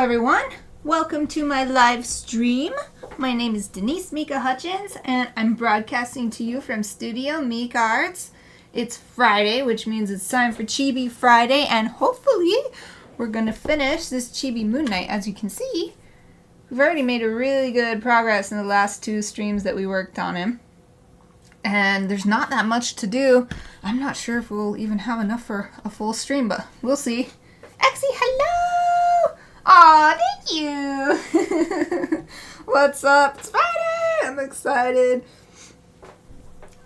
everyone. Welcome to my live stream. My name is Denise Hutchins, and I'm broadcasting to you from Studio Mikarts. It's Friday, which means it's time for Chibi Friday, and hopefully we're going to finish this Chibi Moon Knight. As you can see, we've already made a really good progress in the last two streams that we worked on him. And there's not that much to do. I'm not sure if we'll even have enough for a full stream, but we'll see. Exie, hello! Aw, thank you! What's up? It's Friday! I'm excited.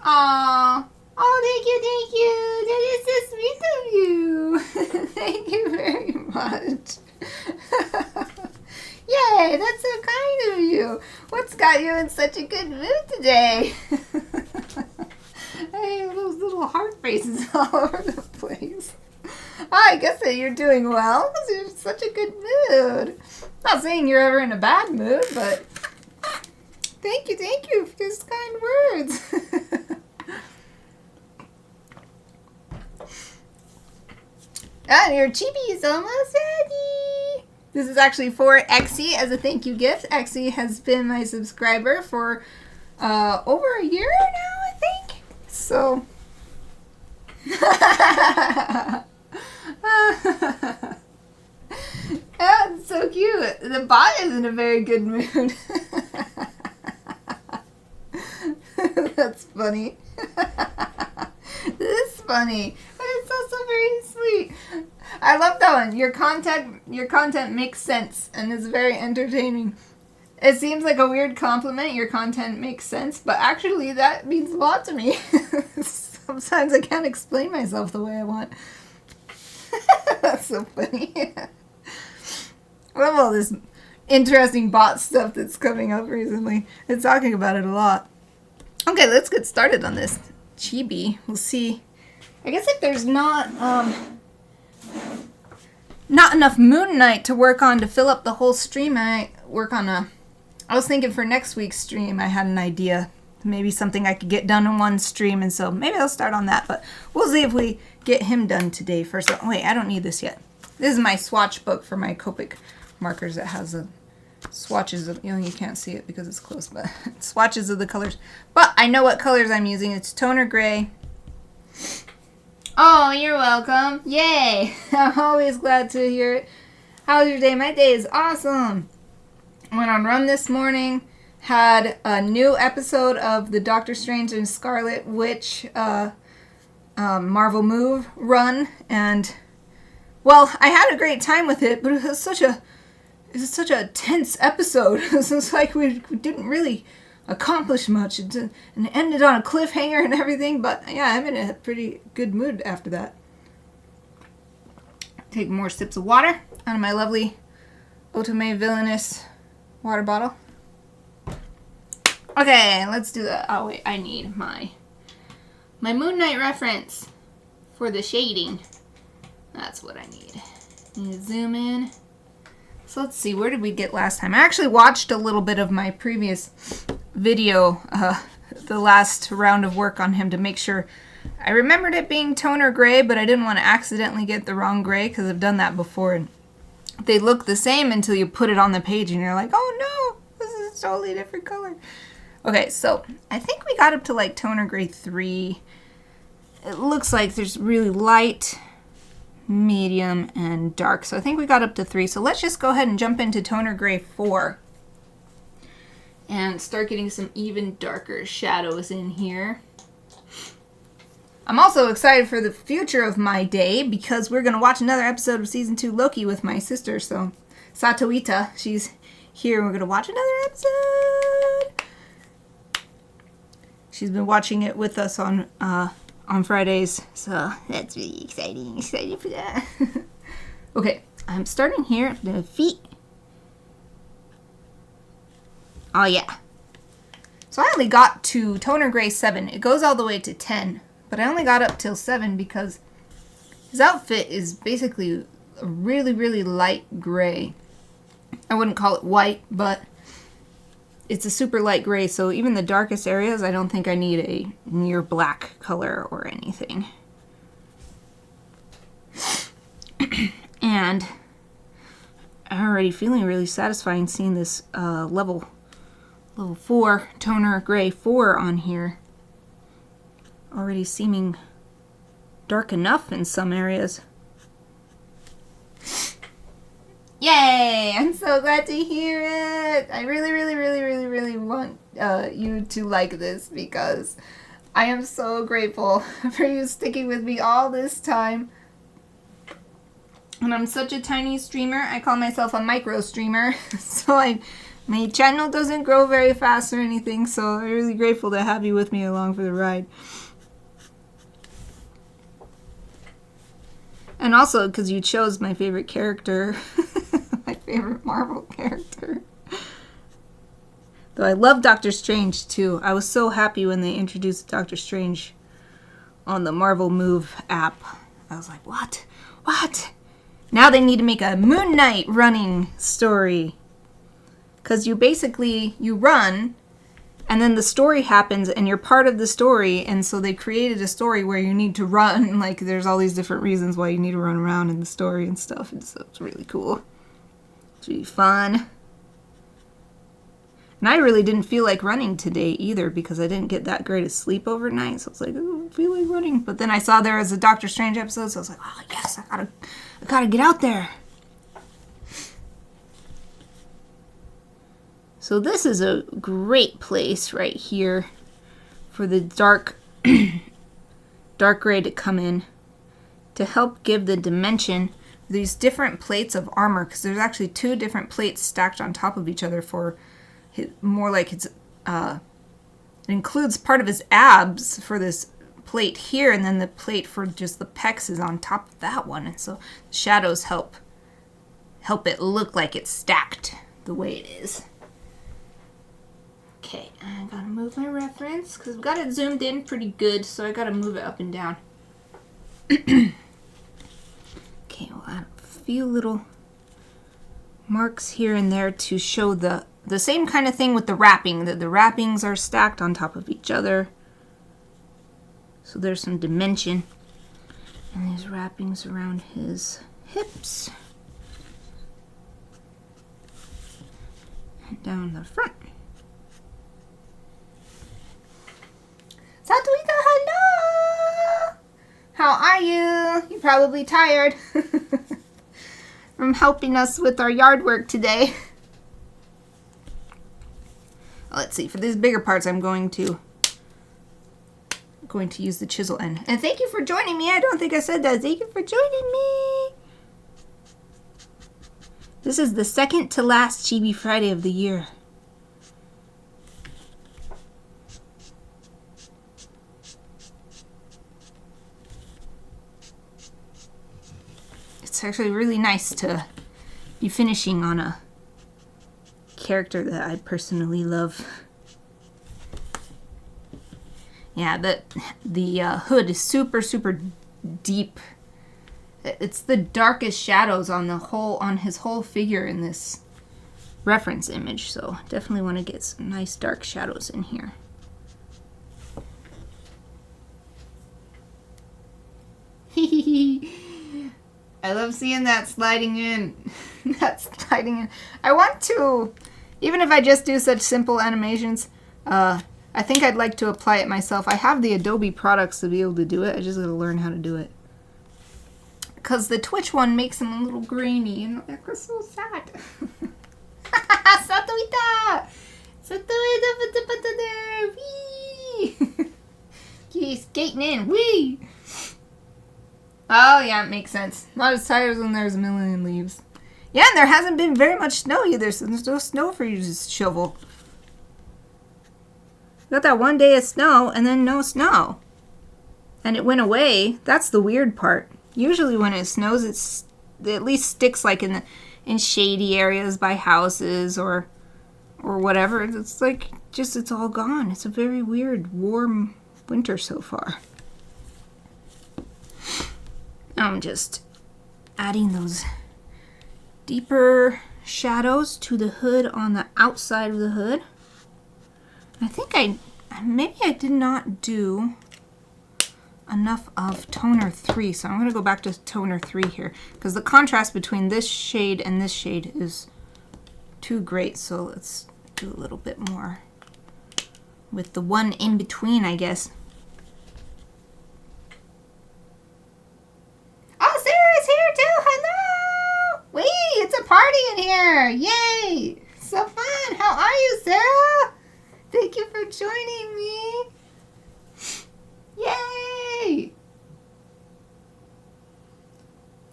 Aw. Oh, thank you, thank you. That is so sweet of you. Thank you very much. Yay, that's so kind of you. What's got you in such a good mood today? I have those little heart faces all over the place. I guess that you're doing well because you're in such a good mood. Not saying you're ever in a bad mood, but thank you for those kind words. And your chibi is almost ready. This is actually for Exie as a thank you gift. Exie has been my subscriber for over a year now, I think. So. That's so cute. The bot is in a very good mood. That's funny. This is funny, but it's also very sweet. I love that one. Your content makes sense and is very entertaining. It seems like a weird compliment. Your content makes sense, but actually that means a lot to me. Sometimes I can't explain myself the way I want. That's so funny. I love all this interesting bot stuff that's coming up recently. It's talking about it a lot. Okay, let's get started on this Chibi. We'll see. I guess if there's not enough Moon Knight to work on to fill up the whole stream, I was thinking for next week's stream, I had an idea. Maybe something I could get done in one stream, and so maybe I'll start on that, but we'll see if we get him done today first. Oh, wait, I don't need this yet. This is my swatch book for my Copic markers. It has swatches of, you can't see it because it's close, but swatches of the colors. But I know what colors I'm using. It's toner gray. Oh, you're welcome. Yay. I'm always glad to hear it. How's your day? My day is awesome. I went on run this morning. Had a new episode of the Doctor Strange and Scarlet Witch Marvel Move run, and well, I had a great time with it, but it was such a tense episode. It was like we didn't really accomplish much, and it ended on a cliffhanger and everything. But yeah, I'm in a pretty good mood after that. Take more sips of water out of my lovely Otome Villainous water bottle. Okay, let's do that. Oh wait, I need my Moon Knight reference for the shading. That's what I need. Need to zoom in. So let's see, where did we get last time? I actually watched a little bit of my previous video, the last round of work on him, to make sure. I remembered it being toner gray, but I didn't want to accidentally get the wrong gray because I've done that before. And they look the same until you put it on the page and you're like, oh no, this is a totally different color. Okay, so I think we got up to like toner gray 3. It looks like there's really light, medium, and dark. So I think we got up to 3. So let's just go ahead and jump into toner gray 4 and start getting some even darker shadows in here. I'm also excited for the future of my day because we're going to watch another episode of Season 2 Loki with my sister. So Satoita, she's here. We're going to watch another episode. She's been watching it with us on Fridays, so that's really exciting. Excited for that. Okay, I'm starting here at the feet. Oh yeah. So I only got to toner gray 7. It goes all the way to 10, but I only got up till 7 because his outfit is basically a really, really light gray. I wouldn't call it white, but it's a super light gray, so even the darkest areas, I don't think I need a near black color or anything. And already feeling really satisfying seeing this level 4 toner gray 4 on here. Already seeming dark enough in some areas. Yay! I'm so glad to hear it! I really want you to like this because I am so grateful for you sticking with me all this time. And I'm such a tiny streamer. I call myself a micro streamer. So my channel doesn't grow very fast or anything, so I'm really grateful to have you with me along for the ride. And also because you chose my favorite character. My favorite Marvel character. Though I love Doctor Strange too. I was so happy when they introduced Doctor Strange on the Marvel Move app. I was like, what? What? Now they need to make a Moon Knight running story. Because you run, and then the story happens, and you're part of the story, and so they created a story where you need to run. Like, there's all these different reasons why you need to run around in the story and stuff, and so it's really cool. It's really fun. And I really didn't feel like running today either, because I didn't get that great a sleep overnight, so I was like, I don't feel like running. But then I saw there was a Doctor Strange episode, so I was like, oh yes, I gotta get out there. So this is a great place right here for the dark gray to come in to help give the dimension these different plates of armor, because there's actually 2 different plates stacked on top of each other for more like it includes part of his abs for this plate here, and then the plate for just the pecs is on top of that one, and so the shadows help it look like it's stacked the way it is. Okay, I gotta move my reference because I've got it zoomed in pretty good, so I gotta move it up and down. Okay, we'll add a few little marks here and there to show the same kind of thing with the wrapping, that the wrappings are stacked on top of each other. So there's some dimension. And these wrappings around his hips. And down the front. Satuita, hello! How are you? You're probably tired from helping us with our yard work today. Let's see, for these bigger parts I'm going to use the chisel end. And thank you for joining me. I don't think I said that. Thank you for joining me. This is the second to last Chibi Friday of the year. It's actually really nice to be finishing on a character that I personally love. Yeah, the hood is super deep. It's the darkest shadows on his whole figure in this reference image, so definitely want to get some nice dark shadows in here. I love seeing that sliding in. I want to, even if I just do such simple animations, I think I'd like to apply it myself. I have the Adobe products to be able to do it. I just gotta learn how to do it. Because the Twitch one makes them a little grainy, and that's so sad. Satuita! Satuita! Wee! He's skating in. Wee! Oh, yeah, it makes sense. Not as tired as when there's a million leaves. Yeah, and there hasn't been very much snow either, so there's no snow for you to shovel. Got that one day of snow, and then no snow. And it went away. That's the weird part. Usually when it snows, it at least sticks like in shady areas by houses or whatever. It's like, it's all gone. It's a very weird, warm winter so far. I'm just adding those deeper shadows to the hood on the outside of the hood. I think maybe I did not do enough of toner 3, so I'm going to go back to toner 3 here, because the contrast between this shade and this shade is too great, so let's do a little bit more with the one in between, I guess. Oh, Sarah's here too! Hello! Wait, it's a party in here! Yay! So fun! How are you, Sarah? Thank you for joining me! Yay!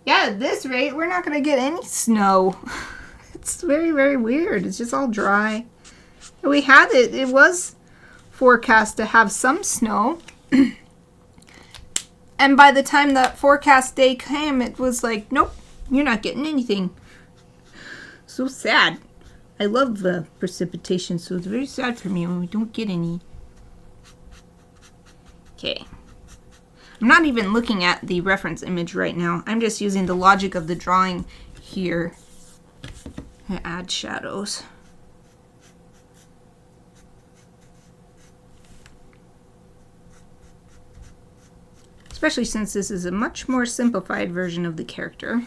Yeah, at this rate, we're not going to get any snow. It's very, very weird. It's just all dry. We had it. It was forecast to have some snow. And by the time that forecast day came, it was like, nope, you're not getting anything. So sad. I love the precipitation, so it's very sad for me when we don't get any. Okay. I'm not even looking at the reference image right now. I'm just using the logic of the drawing here to add shadows. Especially since this is a much more simplified version of the character.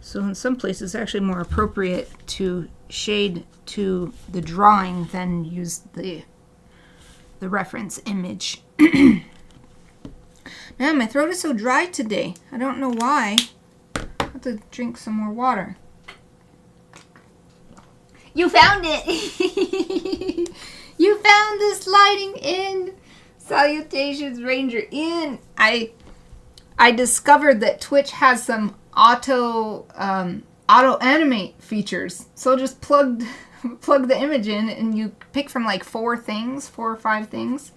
So in some places it's actually more appropriate to shade to the drawing than use the reference image. Man, my throat is so dry today. I don't know why. I have to drink some more water. You found it! You found the sliding in! Salutations, Ranger in! I discovered that Twitch has some auto animate features. So just plug the image in and you pick from like 4 or 5 things.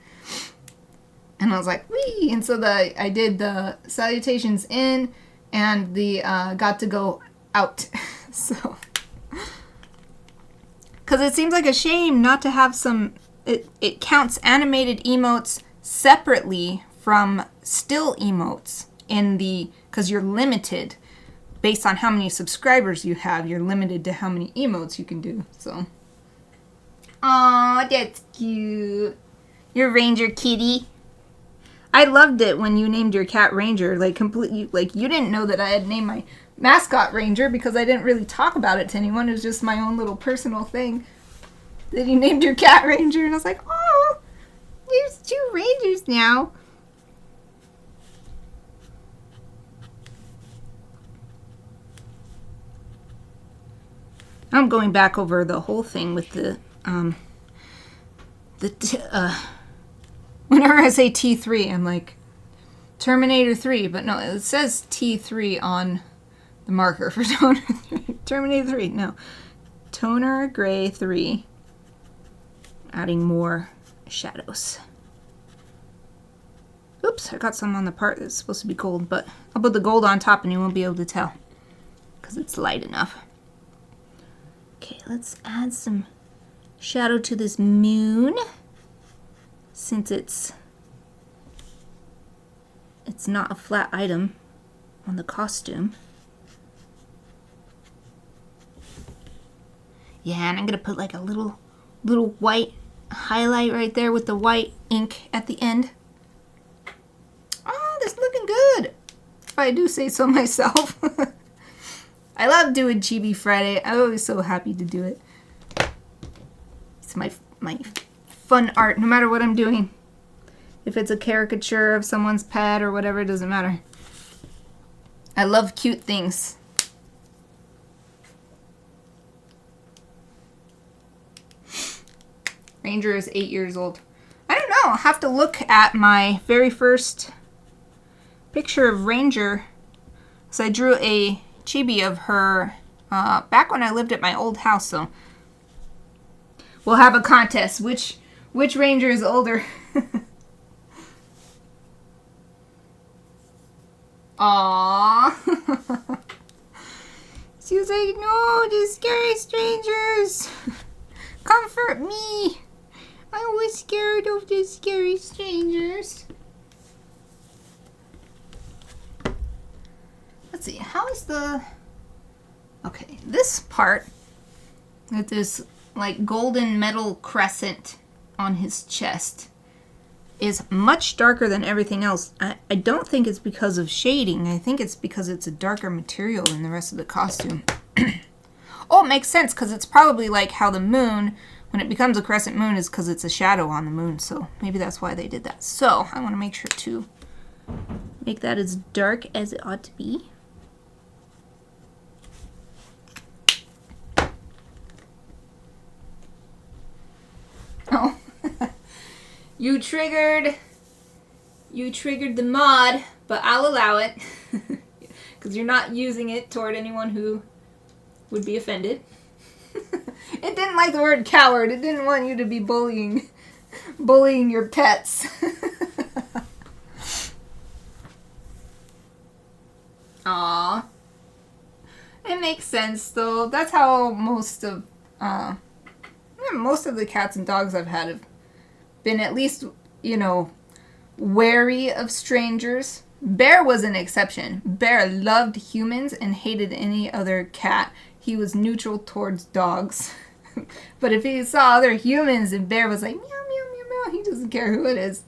And I was like, wee! And so I did the salutations in and the got to go out. So, because it seems like a shame not to have some, it counts animated emotes separately from still emotes in the, because you're limited based on how many subscribers you have. You're limited to how many emotes you can do. So, aw, that's cute. Your Ranger kitty. I loved it when you named your cat Ranger. Like completely, like you didn't know that I had named my mascot Ranger because I didn't really talk about it to anyone. It was just my own little personal thing. Then you named your cat Ranger, and I was like, oh, there's 2 Rangers now. I'm going back over the whole thing with the whenever I say T3, I'm like Terminator 3, but no, it says T3 on the marker for Toner 3. Terminator 3, no. Toner Gray 3. Adding more shadows. Oops, I got some on the part that's supposed to be gold, but I'll put the gold on top and you won't be able to tell because it's light enough. Okay, let's add some shadow to this moon since it's not a flat item on the costume. Yeah, and I'm gonna put like a little white highlight right there with the white ink at the end. Oh, this is looking good, if I do say so myself. I love doing Chibi Friday. I'm always so happy to do it. It's my fun art, no matter what I'm doing. If it's a caricature of someone's pet or whatever, it doesn't matter. I love cute things. Ranger is 8 years old. I don't know. I'll have to look at my very first picture of Ranger. So I drew a chibi of her back when I lived at my old house. So we'll have a contest. Which Ranger is older? Aww. She was like, no, the scary strangers. Comfort me. I was scared of the scary strangers. Let's see, how is the... Okay, this part with this like golden metal crescent on his chest is much darker than everything else. I don't think it's because of shading. I think it's because it's a darker material than the rest of the costume. Oh, it makes sense because it's probably like how the moon, when it becomes a crescent moon, is because it's a shadow on the moon. So maybe that's why they did that. So I want to make sure to make that as dark as it ought to be. Oh, you triggered the mod, but I'll allow it because you're not using it toward anyone who would be offended. It didn't like the word coward. It didn't want you to be bullying your pets. Aw. It makes sense though. That's how most of the cats and dogs I've had have been, at least, you know, wary of strangers. Bear was an exception. Bear loved humans and hated any other cat. He was neutral towards dogs. But if he saw other humans and Bear was like, meow, meow, meow, meow, he doesn't care who it is.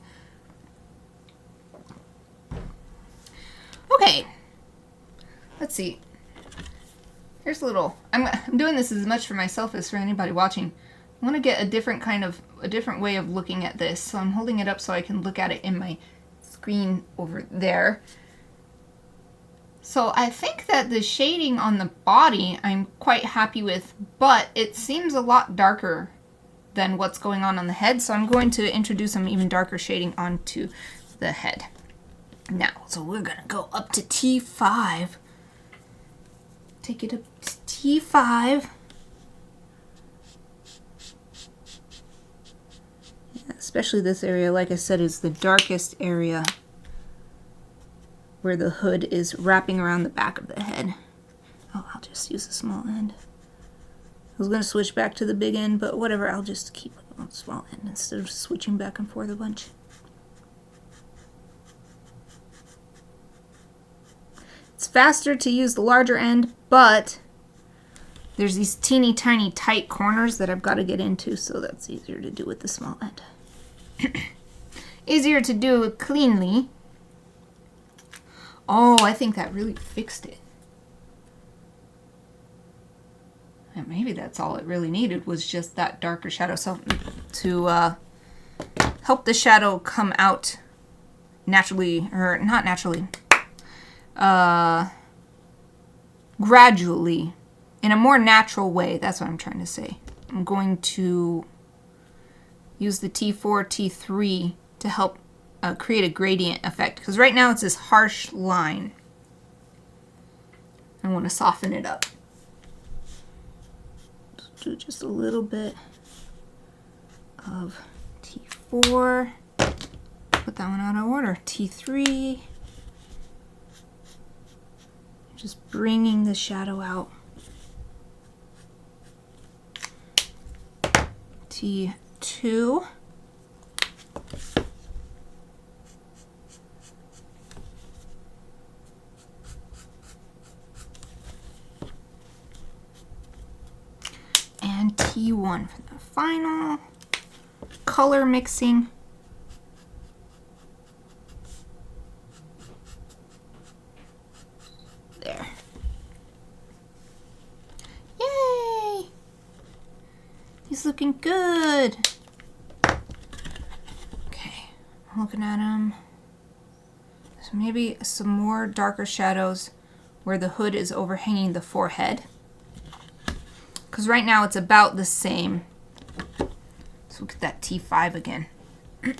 Okay. Let's see. Here's a little... I'm doing this as much for myself as for anybody watching. I want to get a different way of looking at this. So I'm holding it up so I can look at it in my screen over there. So I think that the shading on the body I'm quite happy with, but it seems a lot darker than what's going on the head. So I'm going to introduce some even darker shading onto the head. Now, so we're going to go up to T5. Take it up to T5. Especially this area, like I said, is the darkest area where the hood is wrapping around the back of the head. Oh, I'll just use the small end. I was going to switch back to the big end, but whatever, I'll just keep it on the small end instead of switching back and forth a bunch. It's faster to use the larger end, but there's these teeny tiny tight corners that I've got to get into, so that's easier to do with the small end. Easier to do cleanly. Oh, I think that really fixed it. And maybe that's all it really needed, was just that darker shadow. So to help the shadow come out naturally, or not naturally, gradually, in a more natural way. That's what I'm trying to say. I'm going to use the T4, T3 to help create a gradient effect. Because right now it's this harsh line. I want to soften it up. Let's do just a little bit of T4. Put that one out of order. T3. Just bringing the shadow out. T2. And T1 for the final color mixing. There. Yay! He's looking good. Okay, I'm looking at him. So maybe some more darker shadows where the hood is overhanging the forehead. Because right now it's about the same. So look at that T5 again.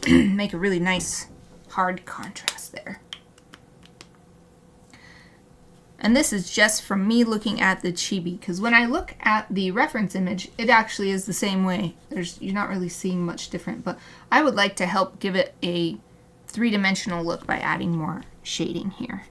Make a really nice hard contrast there. And this is just from me looking at the Chibi, because when I look at the reference image, it actually is the same way. You're not really seeing much different, but I would like to help give it a three-dimensional look by adding more shading here.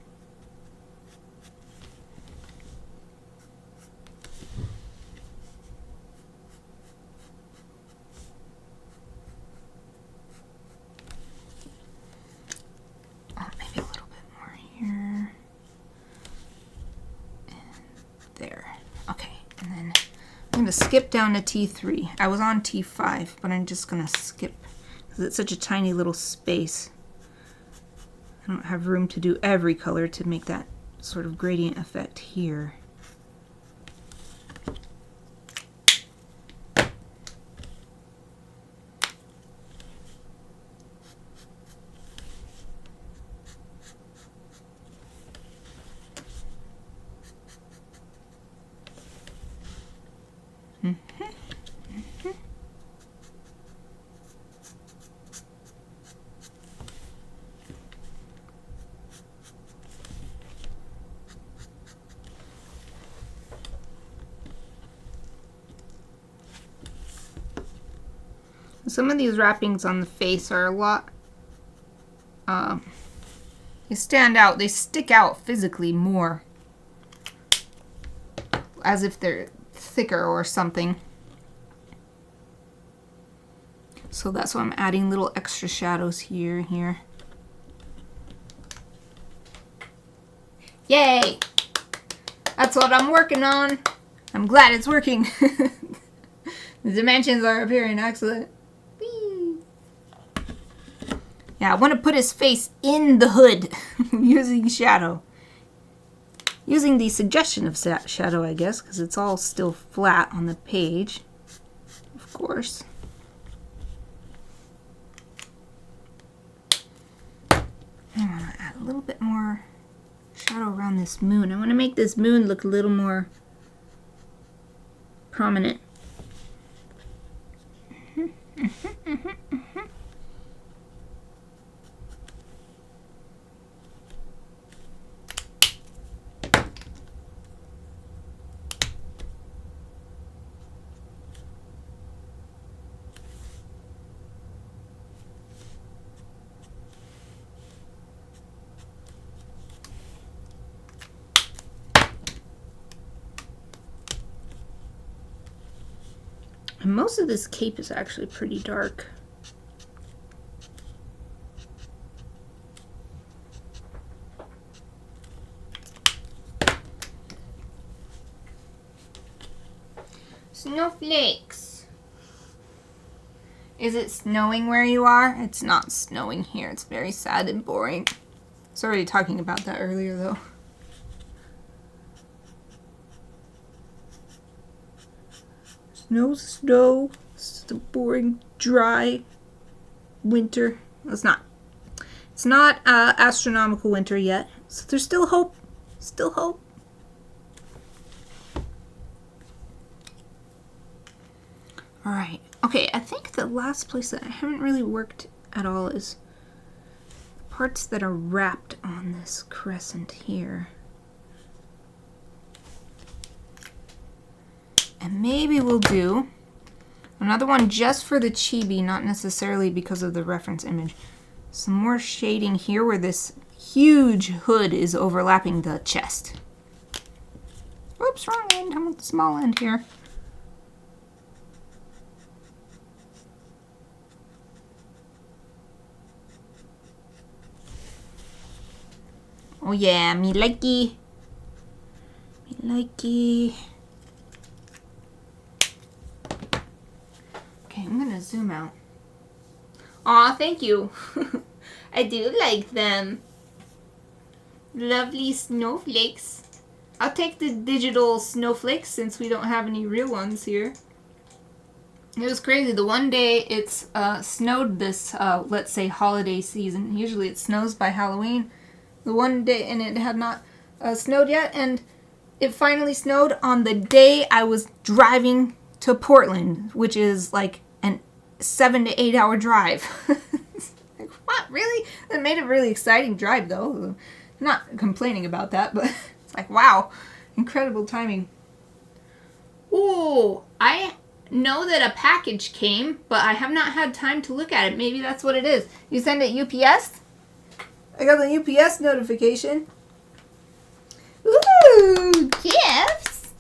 Oh, maybe a little bit more here. And there. Okay, and then I'm going to skip down to T3. I was on T5, but I'm just going to skip because it's such a tiny little space. I don't have room to do every color to make that sort of gradient effect here. Some of these wrappings on the face are a lot, they stand out, they stick out physically more, as if they're thicker or something. So that's why I'm adding little extra shadows here and here. Yay! That's what I'm working on. I'm glad it's working. The dimensions are appearing excellent. Yeah, I want to put his face in the hood using shadow. Using the suggestion of shadow, I guess, because it's all still flat on the page, of course. I want to add a little bit more shadow around this moon. I want to make this moon look a little more prominent. And most of this cape is actually pretty dark. Snowflakes. Is it snowing where you are? It's not snowing here. It's very sad and boring. I was already talking about that earlier though. No snow. It's a boring, dry winter. It's not astronomical winter yet. So there's still hope. Still hope. All right. Okay, I think the last place that I haven't really worked at all is the parts that are wrapped on this crescent here. And maybe we'll do another one just for the chibi, not necessarily because of the reference image. Some more shading here where this huge hood is overlapping the chest. Oops, wrong end. I'm at the small end here. Oh yeah, me likey. Me likey. Okay, I'm gonna zoom out. Aw, thank you. I do like them. Lovely snowflakes. I'll take the digital snowflakes since we don't have any real ones here. It was crazy. The one day it's snowed this, let's say, holiday season. Usually it snows by Halloween. The one day, and it had not snowed yet, and it finally snowed on the day I was driving to Portland, which is like an 7 to 8 hour drive. Like, what? Really? That made a really exciting drive, though. I'm not complaining about that, but it's like, wow, incredible timing. Ooh, I know that a package came, but I have not had time to look at it. Maybe that's what it is. You send it UPS? I got the UPS notification. Ooh, gifts!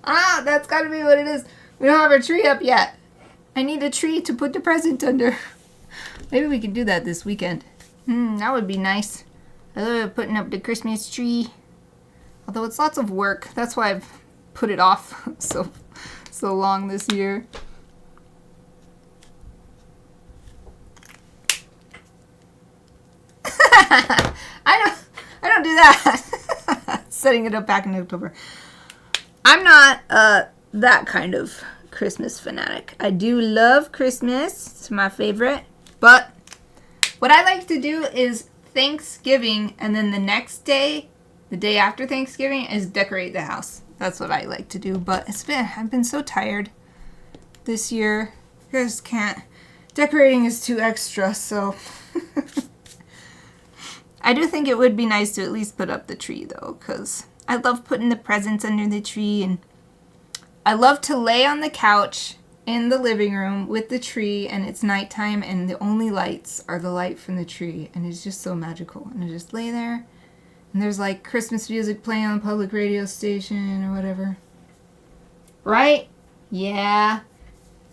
Ah, that's gotta be what it is. We don't have our tree up yet. I need a tree to put the present under. Maybe we can do that this weekend. That would be nice. I love putting up the Christmas tree. Although it's lots of work. That's why I've put it off so long this year. I don't do that. Setting it up back in October. I'm not that kind of Christmas fanatic. I do love Christmas. It's my favorite. But what I like to do is Thanksgiving, and then the next day, the day after Thanksgiving, is decorate the house. That's what I like to do. But I've been so tired this year. I just can't. Decorating is too extra, so I do think it would be nice to at least put up the tree, though, because I love putting the presents under the tree, and I love to lay on the couch in the living room with the tree, and it's nighttime, and the only lights are the light from the tree, and it's just so magical. And I just lay there, and there's like Christmas music playing on the public radio station or whatever. Right? Yeah.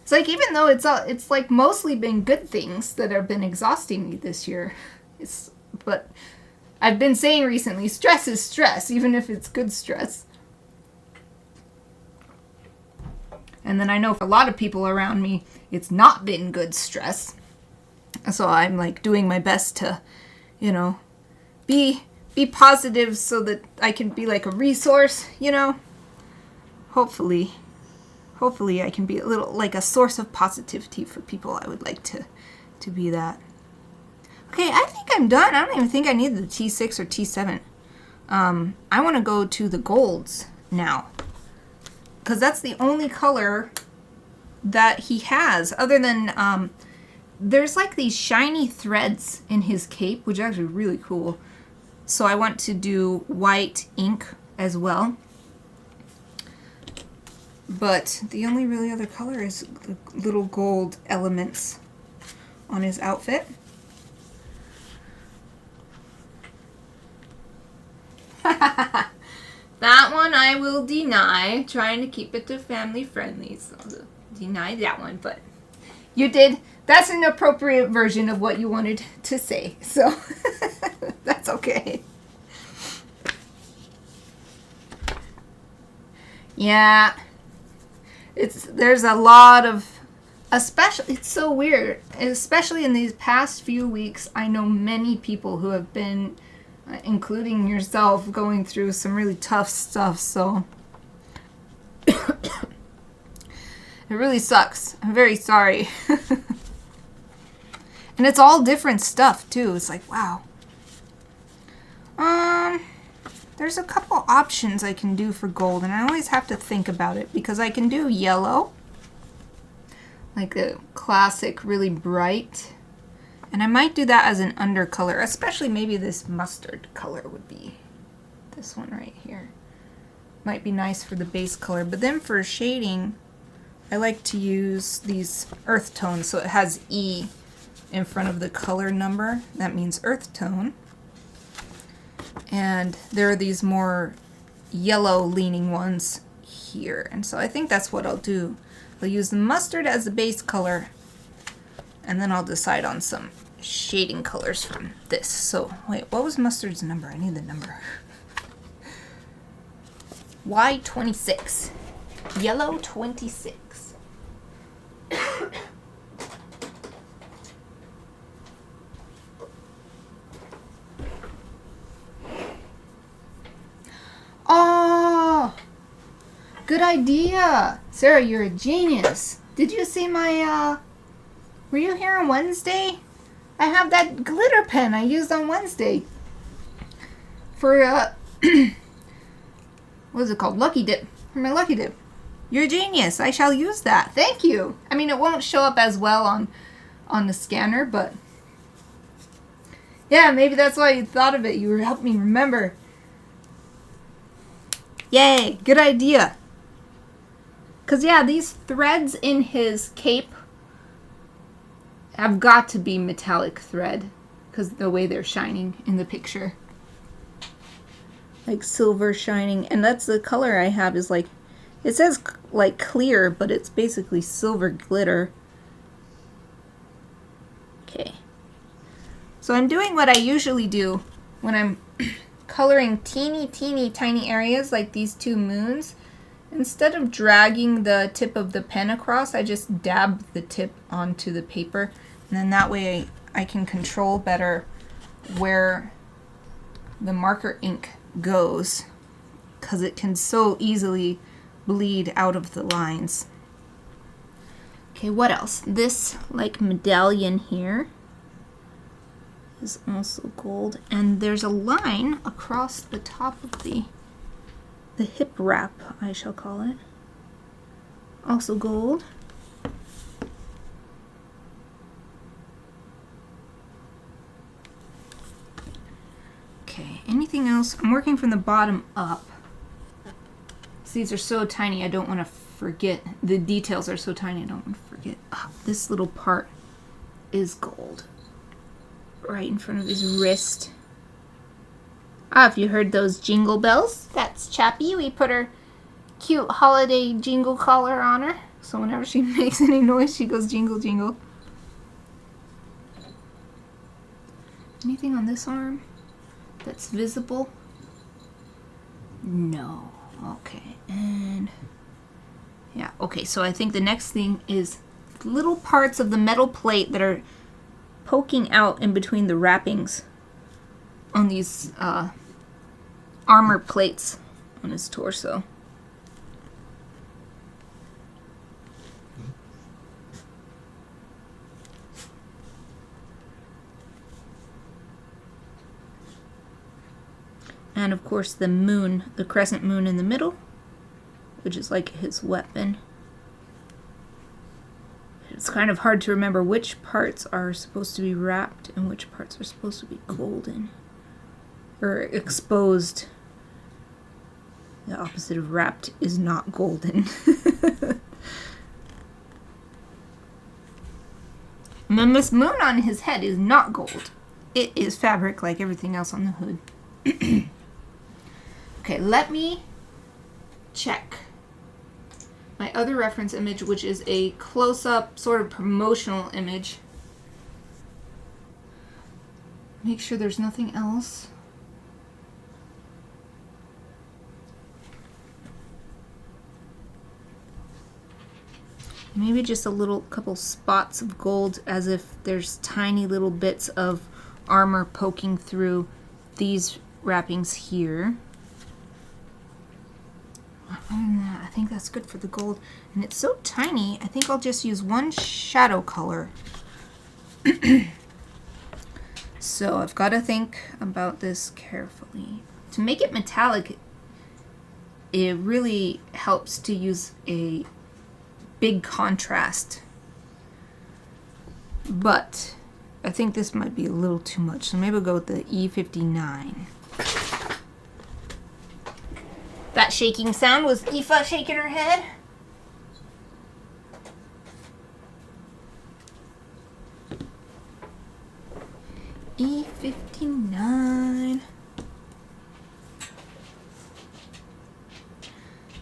It's like, even though it's like mostly been good things that have been exhausting me this year. But I've been saying recently, stress is stress, even if it's good stress. And then I know for a lot of people around me, it's not been good stress. So I'm like doing my best to, be positive so that I can be like a resource, Hopefully I can be a little like a source of positivity for people. I would like to be that. Okay, I think I'm done. I don't even think I need the T6 or T7. I want to go to the golds now, because that's the only color that he has, other than there's like these shiny threads in his cape, which are actually really cool. So I want to do white ink as well. But the only really other color is the little gold elements on his outfit. That one I will deny, trying to keep it to family friendly, so I'll deny that one, but you did. That's an appropriate version of what you wanted to say, so that's okay. Yeah, there's a lot of, especially, it's so weird, especially in these past few weeks, I know many people who have been, including yourself, going through some really tough stuff, so it really sucks. I'm very sorry. And it's all different stuff too. It's like, wow. There's a couple options I can do for gold, and I always have to think about it because I can do yellow, like a classic, really bright. And I might do that as an undercolor, especially maybe this mustard color would be this one right here. Might be nice for the base color. But then for shading, I like to use these earth tones. So it has E in front of the color number. That means earth tone. And there are these more yellow leaning ones here. And so I think that's what I'll do. I'll use the mustard as the base color, and then I'll decide on some shading colors from this. So, wait, what was mustard's number? I need the number. Y26. Yellow 26. Oh! Good idea! Sarah, you're a genius. Did you see my, were you here on Wednesday? I have that glitter pen I used on Wednesday for, what is it called? Lucky Dip. For my Lucky Dip. You're a genius. I shall use that. Thank you. I mean, it won't show up as well on the scanner, but yeah, maybe that's why you thought of it. You helped me remember. Yay, good idea. Because, yeah, these threads in his cape have got to be metallic thread because the way they're shining in the picture. Like silver shining. And that's the color I have, is like, it says like clear, but it's basically silver glitter. Okay. So I'm doing what I usually do when I'm coloring teeny tiny areas like these two moons, Instead of dragging the tip of the pen across, I just dab the tip onto the paper, and then that way I can control better where the marker ink goes, because it can so easily bleed out of the lines. Okay, what else? This like medallion here is also gold, and there's a line across the top of the hip wrap, I shall call it. Also gold. Okay, anything else? I'm working from the bottom up. So these are so tiny, I don't want to forget. The details are so tiny, I don't want to forget. Oh, this little part is gold. Right in front of his wrist. Ah, if you heard those jingle bells, that's Chappy. We put her cute holiday jingle collar on her. So whenever she makes any noise, she goes jingle, jingle. Anything on this arm that's visible? No. Okay, and yeah, okay, so I think the next thing is little parts of the metal plate that are poking out in between the wrappings on these armor plates on his torso. And of course the moon, the crescent moon in the middle, which is like his weapon. It's kind of hard to remember which parts are supposed to be wrapped and which parts are supposed to be golden. Or exposed. The opposite of wrapped is not golden. And then this moon on his head is not gold. It is fabric like everything else on the hood. Okay, let me check my other reference image, which is a close-up sort of promotional image. Make sure there's nothing else. Maybe just a little couple spots of gold, as if there's tiny little bits of armor poking through these wrappings here. I think that's good for the gold. And it's so tiny, I think I'll just use one shadow color. So I've got to think about this carefully. To make it metallic, it really helps to use a big contrast. But I think this might be a little too much, so maybe we'll go with the E59. That shaking sound was Aoife shaking her head. E59.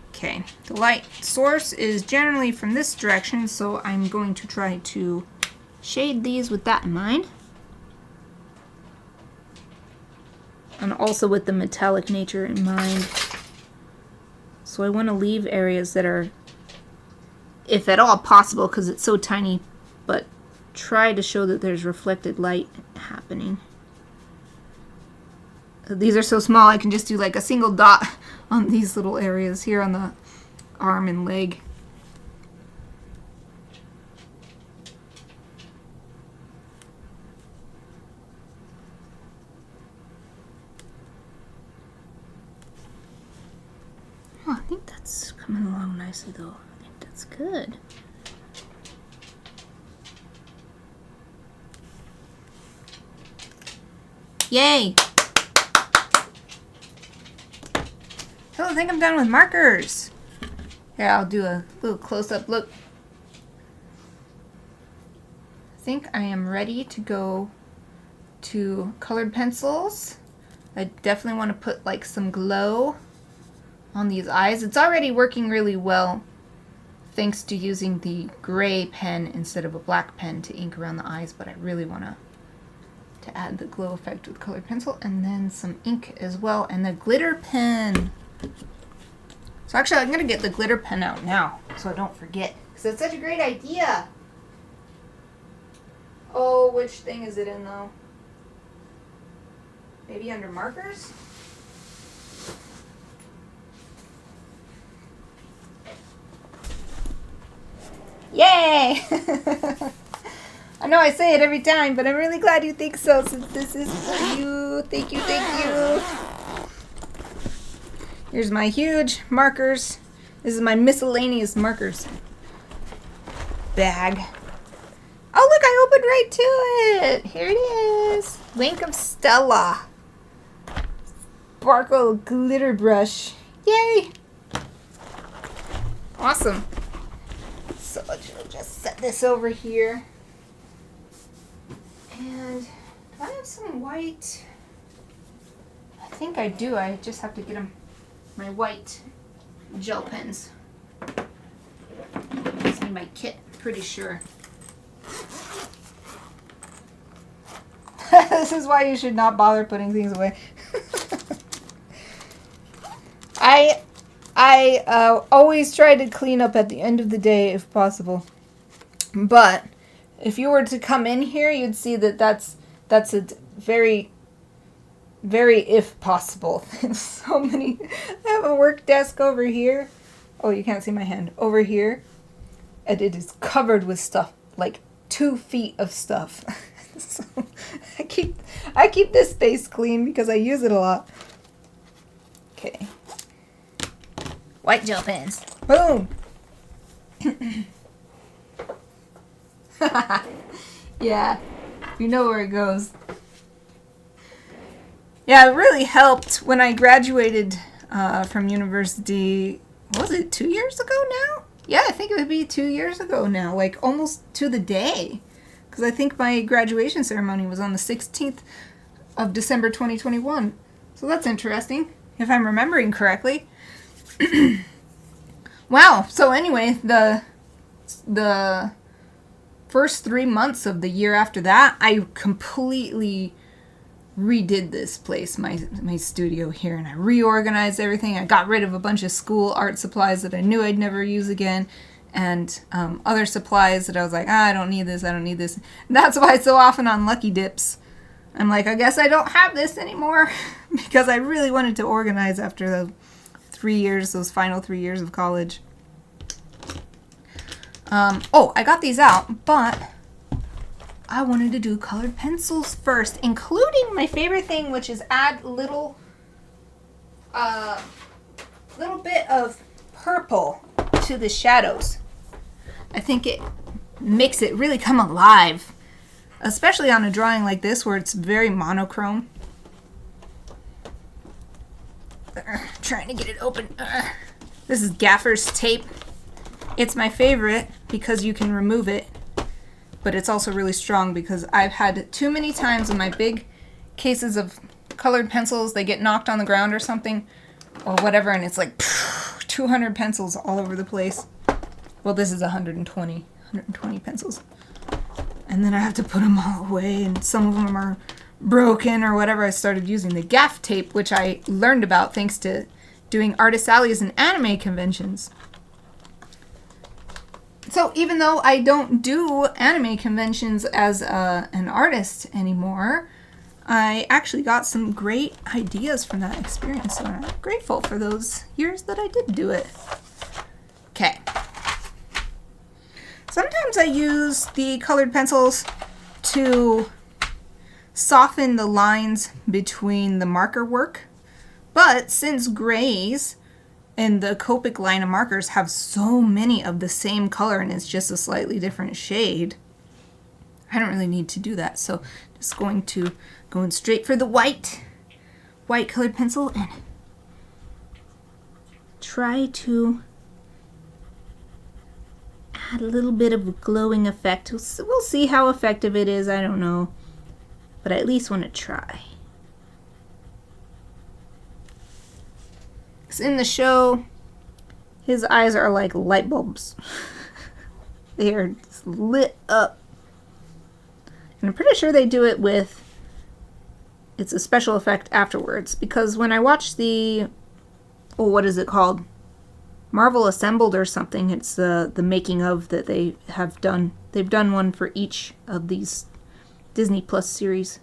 Okay, the light source is generally from this direction, so I'm going to try to shade these with that in mind. And also with the metallic nature in mind. So I want to leave areas that are, if at all possible, because it's so tiny, but try to show that there's reflected light happening. These are so small, I can just do like a single dot on these little areas here on the arm and leg. Oh, I think that's coming along nicely though. I think that's good. Yay! So I think I'm done with markers. Here, I'll do a little close-up look. I think I am ready to go to colored pencils. I definitely want to put like some glow on these eyes. It's already working really well thanks to using the gray pen instead of a black pen to ink around the eyes, but I really want to add the glow effect with colored pencil, and then some ink as well, and the glitter pen. So actually, I'm going to get the glitter pen out now so I don't forget. Because it's such a great idea. Oh, which thing is it in, though? Maybe under markers? Yay! I know I say it every time, but I'm really glad you think so, since this is for you. Thank you, thank you. Here's my huge markers. This is my miscellaneous markers bag. Oh, look, I opened right to it. Here it is. Wink of Stella. Sparkle glitter brush. Yay. Awesome. So I'll just set this over here. And do I have some white? I think I do. I just have to get them. My white gel pens. It's in my kit, pretty sure. This is why you should not bother putting things away. I always try to clean up at the end of the day if possible. But if you were to come in here, you'd see that that's a very, very if possible. So many. I have a work desk over here. Oh, you can't see my hand. Over here. And it is covered with stuff. Like 2 feet of stuff. So I keep this space clean because I use it a lot. Okay. White gel pens. Boom! Yeah. You know where it goes. Yeah, it really helped when I graduated from university. Was it 2 years ago now? Yeah, I think it would be 2 years ago now. Like, almost to the day. Because I think my graduation ceremony was on the 16th of December 2021. So that's interesting, if I'm remembering correctly. Wow. So anyway, the first 3 months of the year after that, I completely redid this place, my studio here, and I reorganized everything. I got rid of a bunch of school art supplies that I knew I'd never use again, and other supplies that I was like, I don't need this, I don't need this. And that's why so often on Lucky Dips, I'm like, I guess I don't have this anymore, because I really wanted to organize after the 3 years, those final 3 years of college. Oh, I got these out, but I wanted to do colored pencils first, including my favorite thing, which is add little bit of purple to the shadows. I think it makes it really come alive, especially on a drawing like this where it's very monochrome. Trying to get it open. This is gaffer's tape. It's my favorite because you can remove it, but it's also really strong because I've had too many times in my big cases of colored pencils, they get knocked on the ground or something or whatever, and it's like 200 pencils all over the place. Well, this is 120 pencils. And then I have to put them all away, and some of them are broken or whatever. I started using the gaff tape, which I learned about thanks to doing artist alleys and anime conventions. So even though I don't do anime conventions as an artist anymore, I actually got some great ideas from that experience. So I'm grateful for those years that I did do it. Okay. Sometimes I use the colored pencils to soften the lines between the marker work. But since grays and the Copic line of markers have so many of the same color and it's just a slightly different shade, I don't really need to do that. So just going straight for the white colored pencil and try to add a little bit of a glowing effect. We'll see how effective it is, I don't know, but I at least want to try. In the show, his eyes are like light bulbs. They are lit up. And I'm pretty sure they do it with, it's a special effect afterwards, because when I watched the, what is it called? Marvel Assembled or something. It's the making of that they have done. They've done one for each of these Disney Plus series.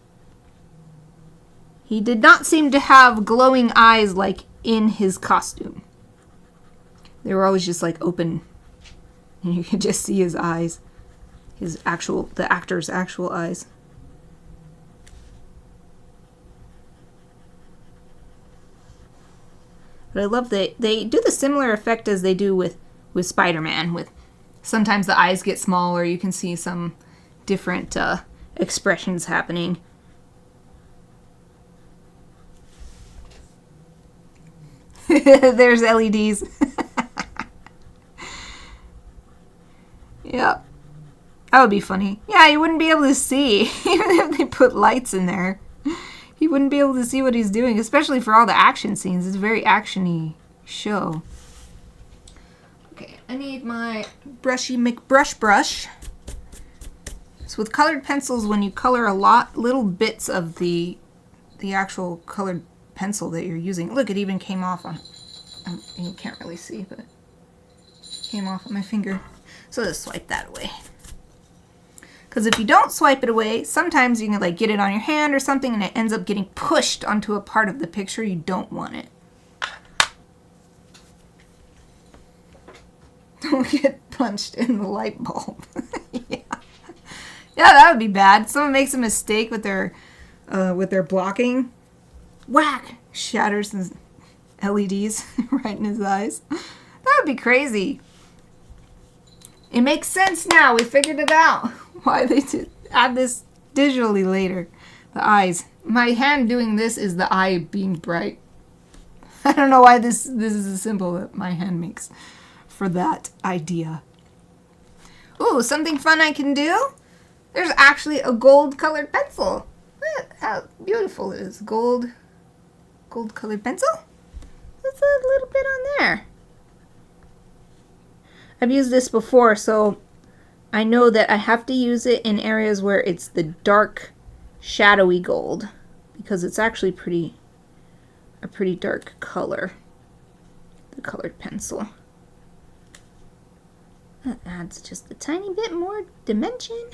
He did not seem to have glowing eyes like in his costume. They were always just like open, and you could just see his eyes, the actor's actual eyes. But I love they do the similar effect as they do with Spider-Man. With sometimes the eyes get smaller, you can see some different expressions happening. There's LEDs. Yep. That would be funny. Yeah, you wouldn't be able to see, even if they put lights in there. You wouldn't be able to see what he's doing, especially for all the action scenes. It's a very action-y show. Okay, I need my brushy McBrush brush. So with colored pencils, when you color little bits of the actual colored pencil that you're using. Look, it even came off on, you can't really see, but it came off on my finger. So just swipe that away. Because if you don't swipe it away, sometimes you can like get it on your hand or something and it ends up getting pushed onto a part of the picture you don't want it. Don't get punched in the light bulb. Yeah. Yeah, that would be bad. Someone makes a mistake with their blocking. Whack! Shatters his LEDs right in his eyes. That would be crazy. It makes sense now. We figured it out. Why they did add this digitally later. The eyes. My hand doing this is the eye being bright. I don't know why this is a symbol that my hand makes for that idea. Ooh, something fun I can do? There's actually a gold colored pencil. Look how beautiful it is. Gold colored pencil? That's a little bit on there. I've used this before, so I know that I have to use it in areas where it's the dark, shadowy gold, because it's actually a pretty dark color, the colored pencil. That adds just a tiny bit more dimension.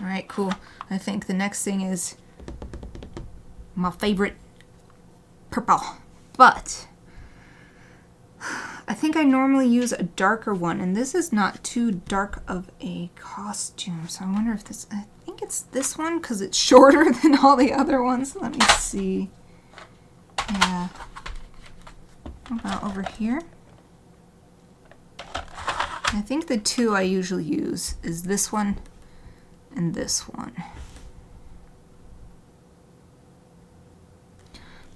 All right, cool. I think the next thing is my favorite purple. But I think I normally use a darker one, and this is not too dark of a costume. So I wonder if I think it's this one because it's shorter than all the other ones. Let me see. Yeah. How about over here? I think the two I usually use is this one and this one.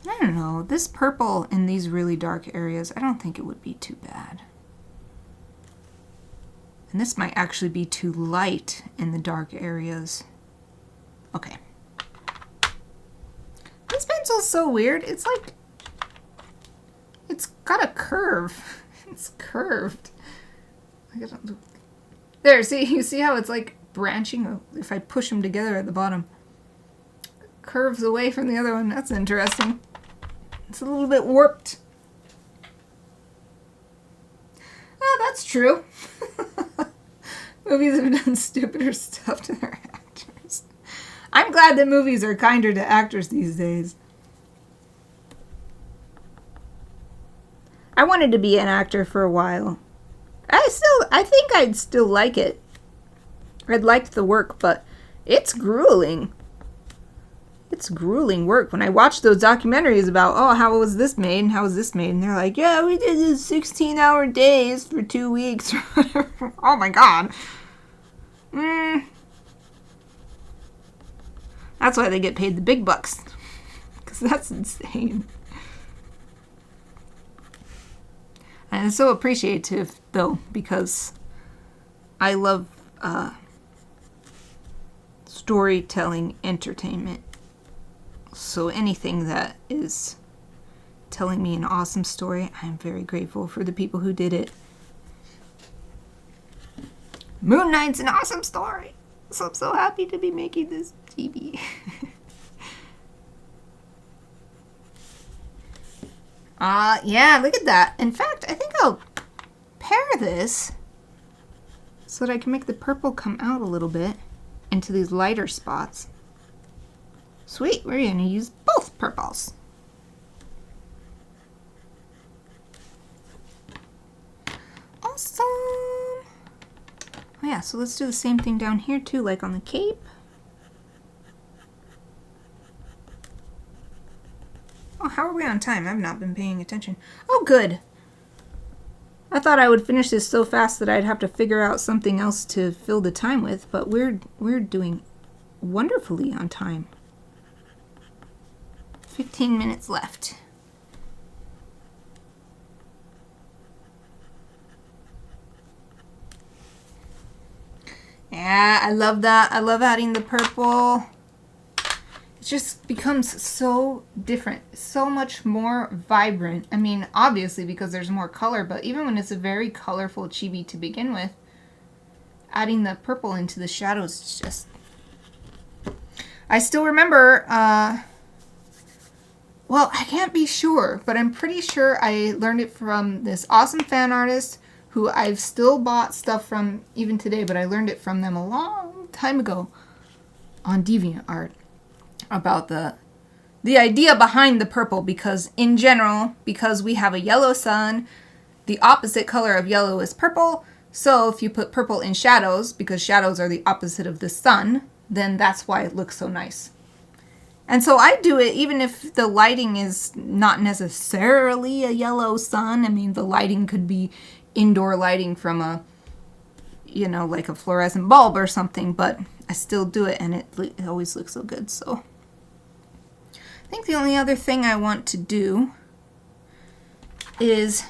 I don't know, this purple in these really dark areas, I don't think it would be too bad. And this might actually be too light in the dark areas. Okay. This pencil's so weird. It's like, it's got a curve. It's curved. There, see, you see how it's like branching? If I push them together at the bottom. Curves away from the other one. That's interesting. It's a little bit warped. Oh, that's true. Movies have done stupider stuff to their actors. I'm glad that movies are kinder to actors these days. I wanted to be an actor for a while. I think I'd still like it. I'd like the work, but it's grueling. It's grueling work. When I watch those documentaries about, oh, how was this made and how was this made? And they're like, yeah, we did this 16-hour days for 2 weeks. Oh my God. That's why they get paid the big bucks. Because that's insane. And it's so appreciative, though, because I love storytelling entertainment. So anything that is telling me an awesome story, I'm very grateful for the people who did it. Moon Knight's an awesome story. So I'm so happy to be making this Chibi. Yeah, look at that. In fact, I think I'll pair this so that I can make the purple come out a little bit into these lighter spots. Sweet, we're going to use both purples. Awesome. Oh yeah, so let's do the same thing down here too, like on the cape. Oh, how are we on time? I've not been paying attention. Oh, good. I thought I would finish this so fast that I'd have to figure out something else to fill the time with, but we're doing wonderfully on time. 15 minutes left. Yeah, I love that. I love adding the purple. It just becomes so different, so much more vibrant. I mean, obviously because there's more color, but even when it's a very colorful chibi to begin with, adding the purple into the shadows is just... I still remember, well, I can't be sure, but I'm pretty sure I learned it from this awesome fan artist who I've still bought stuff from even today, but I learned it from them a long time ago on DeviantArt about the idea behind the purple, because in general, because we have a yellow sun, the opposite color of yellow is purple, so if you put purple in shadows, because shadows are the opposite of the sun, then that's why it looks so nice. And so I do it even if the lighting is not necessarily a yellow sun. I mean, the lighting could be indoor lighting from a, you know, like a fluorescent bulb or something, but I still do it and it always looks so good. So I think the only other thing I want to do is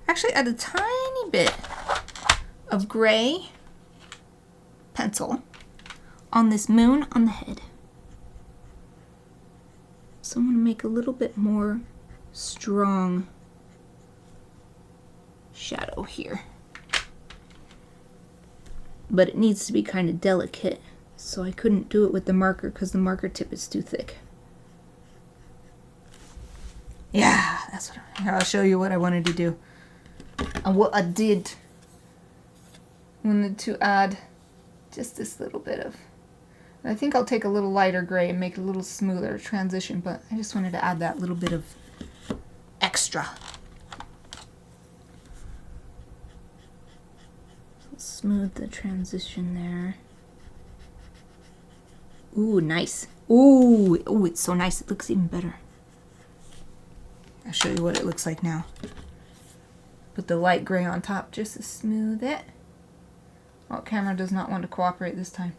actually add a tiny bit of gray pencil on this moon on the head. So I'm going to make a little bit more strong shadow here. But it needs to be kind of delicate, so I couldn't do it with the marker because the marker tip is too thick. Yeah, that's what I'll show you what I wanted to do. And what I did. Wanted to add just this little bit of... I think I'll take a little lighter gray and make it a little smoother transition, but I just wanted to add that little bit of extra. Smooth the transition there. Ooh, nice. Ooh, ooh, it's so nice. It looks even better. I'll show you what it looks like now. Put the light gray on top just to smooth it. Oh, camera does not want to cooperate this time.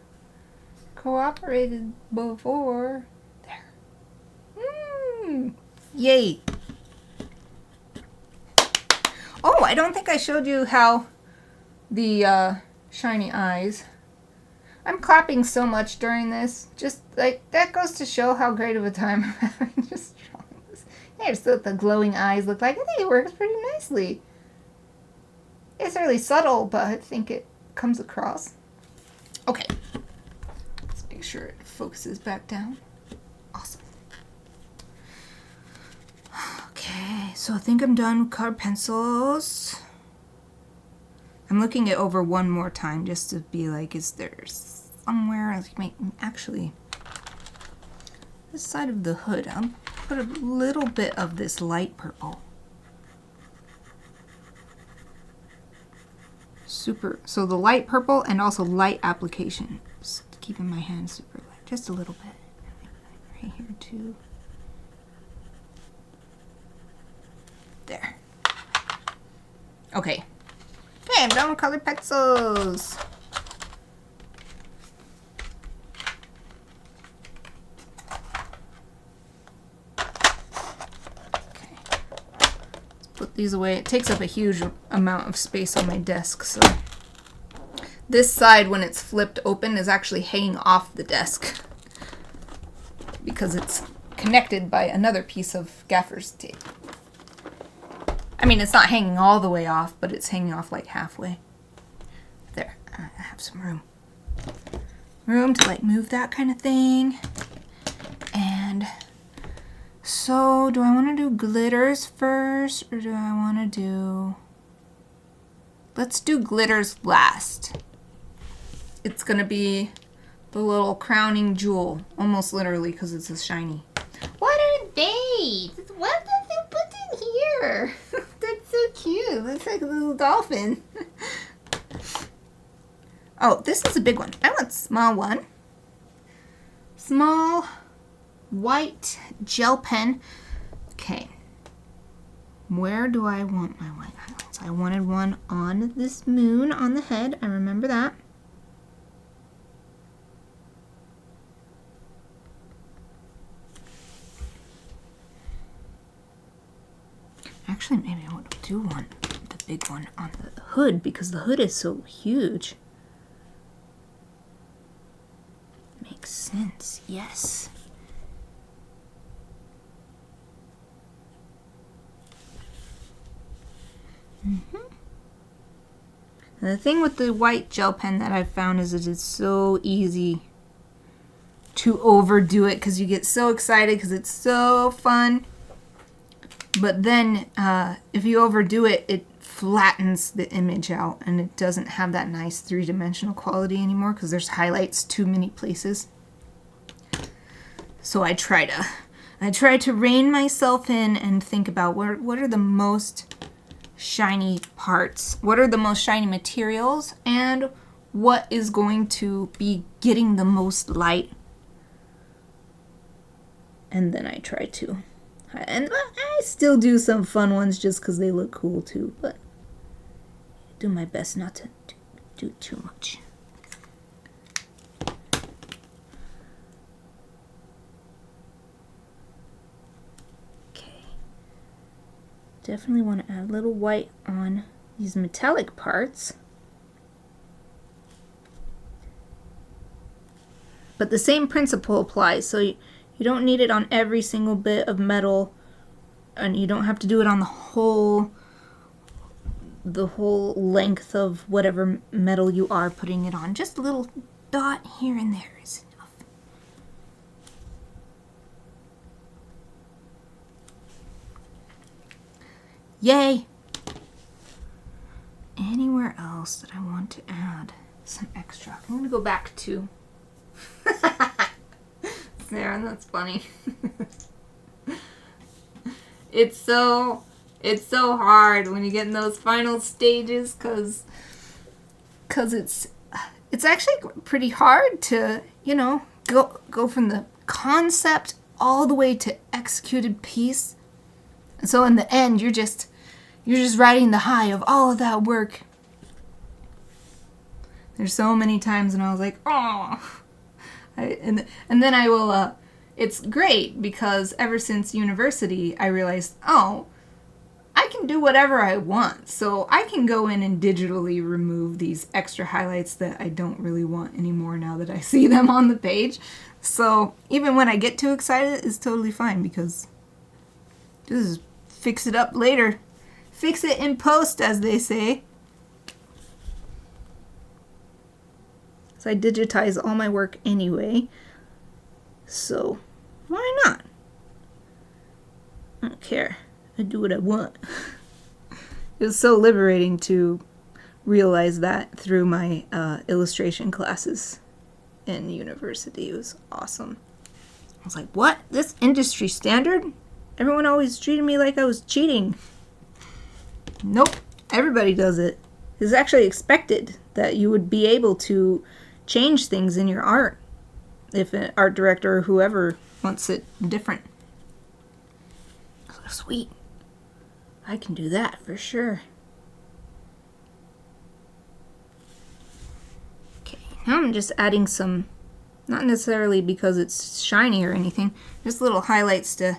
Cooperated before. There. Yay. Oh, I don't think I showed you how the shiny eyes. I'm clapping so much during this. Just like, that goes to show how great of a time I'm having just drawing this. Here's what the glowing eyes look like. I think it works pretty nicely. It's really subtle, but I think it comes across. Okay. Let's make sure it focuses back down. Awesome. Okay, so I think I'm done with colored pencils. I'm looking it over one more time just to be like, is there somewhere I can actually, this side of the hood, I'll put a little bit of this light purple. Super, so the light purple and also light application. Just keeping my hand super light, just a little bit. Right here too. There. Okay. Okay, I'm done with colored pencils. Okay. Let's put these away. It takes up a huge amount of space on my desk, so this side, when it's flipped open, is actually hanging off the desk because it's connected by another piece of gaffer's tape. I mean, it's not hanging all the way off, but it's hanging off like halfway. There, I have some room. Room to like move that kind of thing. And So, do I want to do glitters first, or do I want to do... Let's do glitters last. It's going to be the little crowning jewel, almost literally, because it's a shiny. What are they? What did they put in here? That's so cute. Looks like a little dolphin. Oh, this is a big one. I want a small one. Small white gel pen. Okay. Where do I want my white highlights? I wanted one on this moon on the head. I remember that. Actually, maybe I want to do one, the big one on the hood, because the hood is so huge. Makes sense, yes. And the thing with the white gel pen that I've found is that it's so easy to overdo it because you get so excited because it's so fun. But then if you overdo it, it flattens the image out and it doesn't have that nice three-dimensional quality anymore because there's highlights too many places. So I try to rein myself in and think about what are the most shiny parts, what are the most shiny materials, and what is going to be getting the most light. And then I try to. And I still do some fun ones just because they look cool too, but I do my best not to do too much. Okay. Definitely want to add a little white on these metallic parts. But the same principle applies, so you don't need it on every single bit of metal, and you don't have to do it on the whole length of whatever metal you are putting it on. Just a little dot here and there is enough. Yay! Anywhere else that I want to add some extra? I'm going to go back to... Sarah, that's funny. It's so hard when you get in those final stages because it's actually pretty hard to, you know, go from the concept all the way to executed piece. And so in the end, you're just riding the high of all of that work. There's so many times when I was like, oh. And then I will, it's great because ever since university, I realized, oh, I can do whatever I want. So I can go in and digitally remove these extra highlights that I don't really want anymore now that I see them on the page. So even when I get too excited, it's totally fine because just fix it up later. Fix it in post, as they say. So I digitize all my work anyway. So why not? I don't care. I do what I want. It was so liberating to realize that through my illustration classes in university. It was awesome. I was like, what? This industry standard? Everyone always treated me like I was cheating. Nope. Everybody does it. It's actually expected that you would be able to change things in your art if an art director or whoever wants it different. So sweet. I can do that for sure. Okay, now I'm just adding some, not necessarily because it's shiny or anything, just little highlights to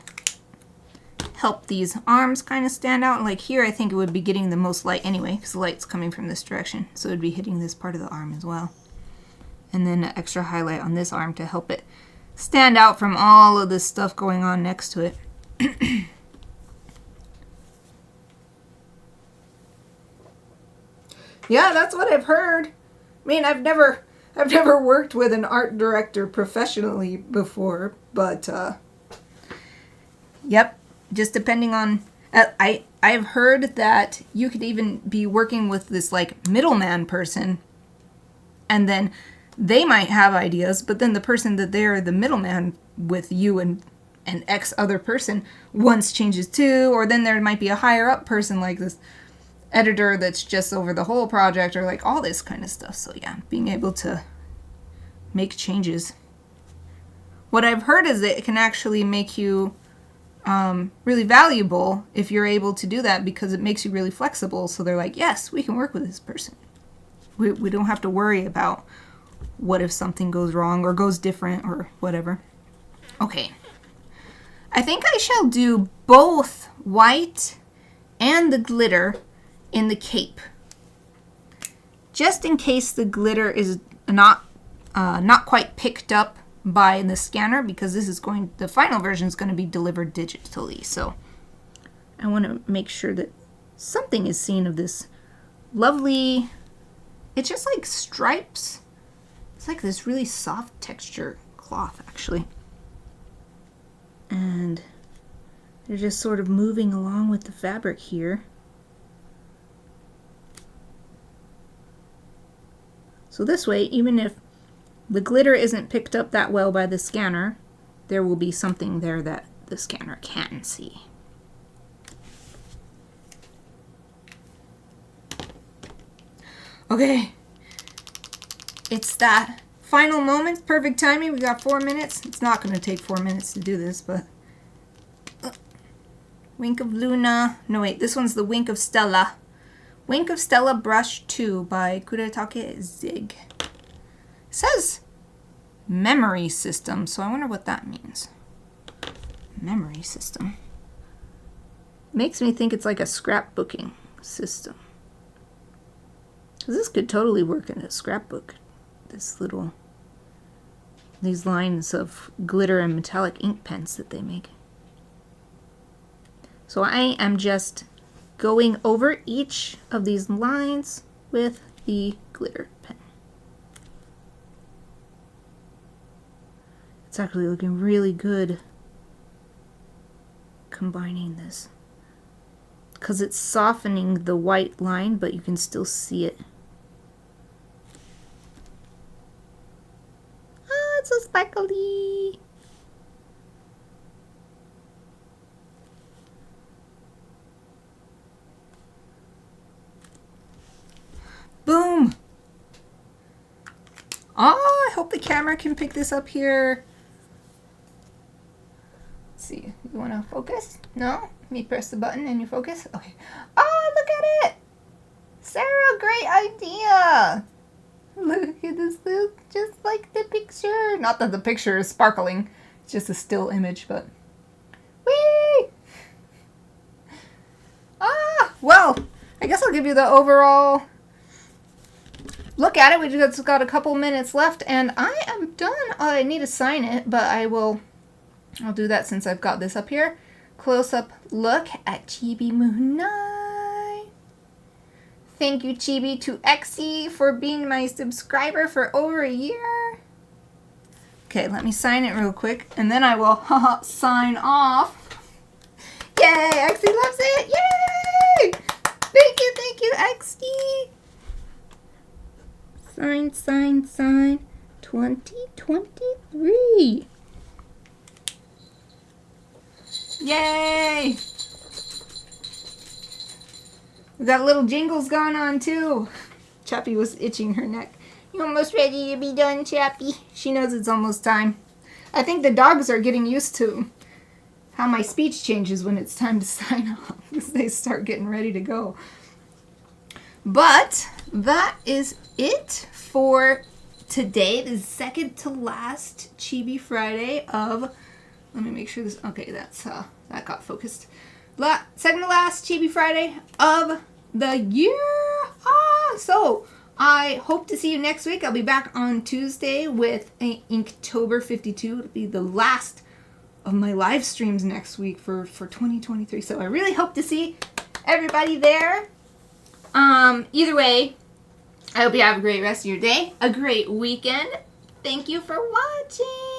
help these arms kind of stand out. Like here, I think it would be getting the most light anyway, because the light's coming from this direction, so it would be hitting this part of the arm as well. And then an extra highlight on this arm to help it stand out from all of this stuff going on next to it. Yeah, that's what I've heard. I mean, I've never worked with an art director professionally before, but Yep. Just depending on... I've heard that you could even be working with this, like, middleman person, and then they might have ideas, but then the person that they're the middleman with you and an X other person wants changes too, or then there might be a higher up person like this editor that's just over the whole project, or like all this kind of stuff. So yeah, being able to make changes. What I've heard is that it can actually make you really valuable if you're able to do that, because it makes you really flexible. So they're like, yes, we can work with this person. We don't have to worry about what if something goes wrong or goes different or whatever. Okay. I think I shall do both white and the glitter in the cape, just in case the glitter is not quite picked up by the scanner, because the final version is going to be delivered digitally. So I want to make sure that something is seen of this lovely, it's just like stripes. It's like this really soft texture cloth, actually. And they're just sort of moving along with the fabric here. So this way, even if the glitter isn't picked up that well by the scanner, there will be something there that the scanner can see. Okay. It's that final moment, perfect timing. We got 4 minutes. It's not going to take 4 minutes to do this, but... Wink of Luna. No, wait, this one's the Wink of Stella. Wink of Stella Brush 2 by Kuretake Zig. It says memory system, so I wonder what that means. Memory system. Makes me think it's like a scrapbooking system. This could totally work in a scrapbook. These lines of glitter and metallic ink pens that they make. So I am just going over each of these lines with the glitter pen. It's actually looking really good combining this, because it's softening the white line, but you can still see it. It's so sparkly. Boom. Oh, I hope the camera can pick this up here. Let's see. You want to focus? No? Let me press the button and you focus? Okay. Oh, look at it. Sarah, great idea. Look at this, look just like the picture. Not that the picture is sparkling, it's just a still image, but whee! Well, I guess I'll give you the overall look at it. We just got a couple minutes left, and I am done. I need to sign it, but I'll do that since I've got this up here. Close-up look at Chibi Moon Knight. Thank you, Chibi, to Exy for being my subscriber for over a year. Okay, let me sign it real quick, and then I will sign off. Yay, Exy loves it. Yay! Thank you, Exy. Sign, sign, sign. 2023. Yay! We got little jingles going on too. Chappie was itching her neck. You almost ready to be done, Chappie? She knows it's almost time. I think the dogs are getting used to how my speech changes when it's time to sign off, because they start getting ready to go. But that is it for today, the second to last Chibi Friday of, let me make sure this, okay, that got focused. Second to last Chibi Friday of the year. So I hope to see you next week. I'll be back on Tuesday with Inktober 52. It'll be the last of my live streams next week for 2023. So I really hope to see everybody there. Either way, I hope you have a great rest of your day, a great weekend. Thank you for watching.